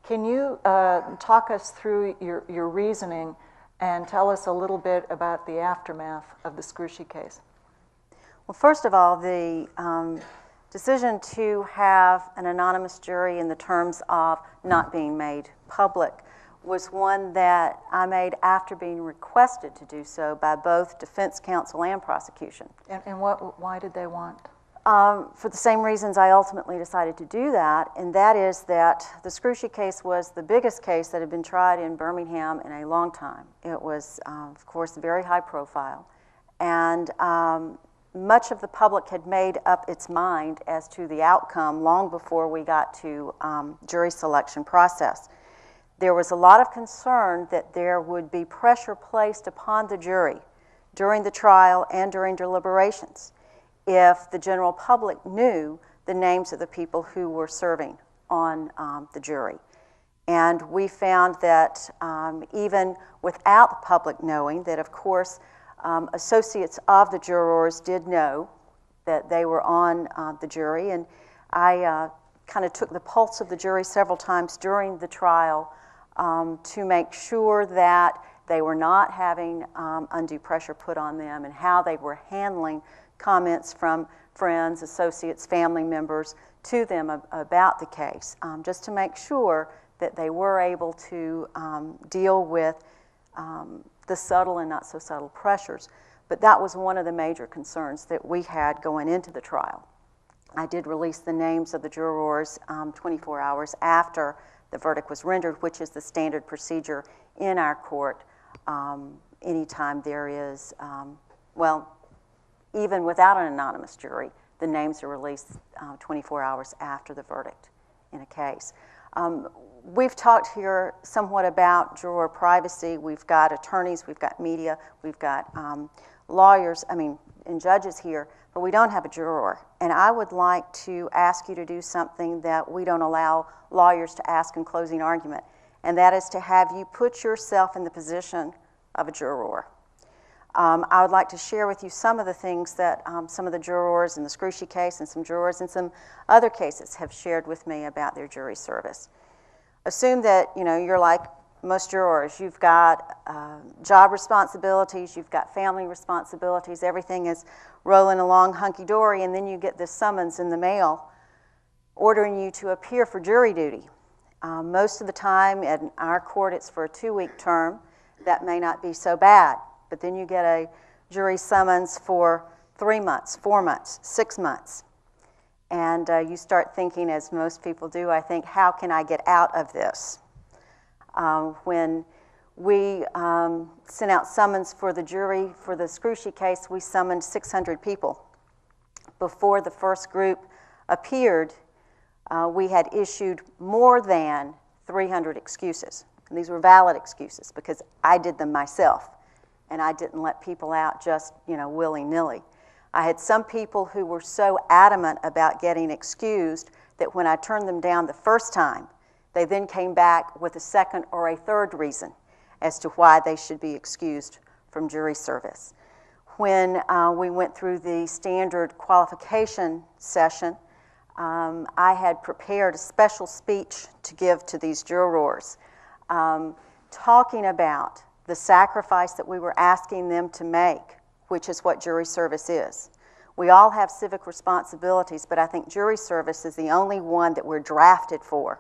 Can you talk us through your reasoning and tell us a little bit about the aftermath of the Scrushy case? Well, first of all, the decision to have an anonymous jury in the terms of not being made public was one that I made after being requested to do so by both defense counsel and prosecution. And why did they want? For the same reasons I ultimately decided to do that, and that is that the Scrushy case was the biggest case that had been tried in Birmingham in a long time. It was, of course, very high profile, and much of the public had made up its mind as to the outcome long before we got to jury selection process. There was a lot of concern that there would be pressure placed upon the jury during the trial and during deliberations if the general public knew the names of the people who were serving on the jury. And we found that even without the public knowing, that of course associates of the jurors did know that they were on the jury, and I kind of took the pulse of the jury several times during the trial to make sure that they were not having undue pressure put on them and how they were handling comments from friends, associates, family members to them about the case, just to make sure that they were able to deal with the subtle and not so subtle pressures. But that was one of the major concerns that we had going into the trial. I did release the names of the jurors 24 hours after the verdict was rendered, which is the standard procedure in our court anytime there is, well, even without an anonymous jury, the names are released 24 hours after the verdict in a case. We've talked here somewhat about juror privacy. We've got attorneys, we've got media, we've got lawyers, and judges here, but we don't have a juror. And I would like to ask you to do something that we don't allow lawyers to ask in closing argument, and that is to have you put yourself in the position of a juror. I would like to share with you some of the things that some of the jurors in the Scrushy case and some jurors in some other cases have shared with me about their jury service. Assume that you're like most jurors. You've got job responsibilities, you've got family responsibilities, everything is rolling along hunky-dory, and then you get this summons in the mail ordering you to appear for jury duty. Most of the time in our court it's for a 2-week term. That may not be so bad. But then you get a jury summons for 3 months, 4 months, 6 months. And you start thinking, as most people do, I think, how can I get out of this? When we sent out summons for the jury for the Scrushy case, we summoned 600 people. Before the first group appeared, we had issued more than 300 excuses. And these were valid excuses because I did them myself. And I didn't let people out just, willy-nilly. I had some people who were so adamant about getting excused that when I turned them down the first time, they then came back with a second or a third reason as to why they should be excused from jury service. When we went through the standard qualification session, I had prepared a special speech to give to these jurors, talking about the sacrifice that we were asking them to make, which is what jury service is. We all have civic responsibilities, but I think jury service is the only one that we're drafted for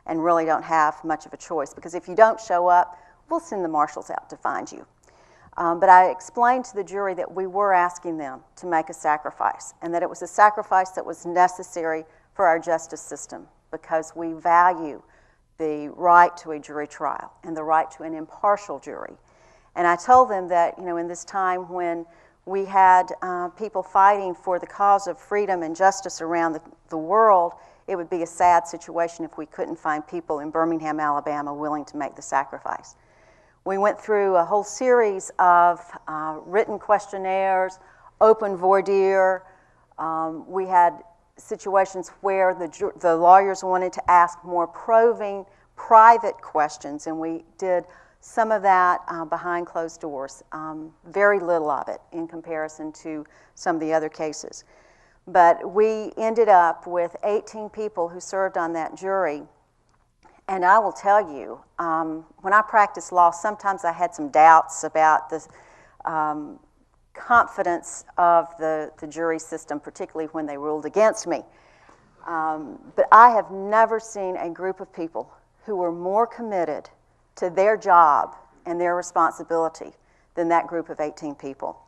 and really don't have much of a choice, because if you don't show up, we'll send the marshals out to find you. But I explained to the jury that we were asking them to make a sacrifice, and that it was a sacrifice that was necessary for our justice system because we value the right to a jury trial and the right to an impartial jury. And I told them that, in this time when we had people fighting for the cause of freedom and justice around the world, it would be a sad situation if we couldn't find people in Birmingham, Alabama willing to make the sacrifice. We went through a whole series of written questionnaires, open voir dire. We had situations where the lawyers wanted to ask more probing, private questions, and we did some of that behind closed doors. Very little of it in comparison to some of the other cases. But we ended up with 18 people who served on that jury, And I will tell you, when I practiced law, sometimes I had some doubts about the confidence of the jury system, particularly when they ruled against me. But I have never seen a group of people who were more committed to their job and their responsibility than that group of 18 people.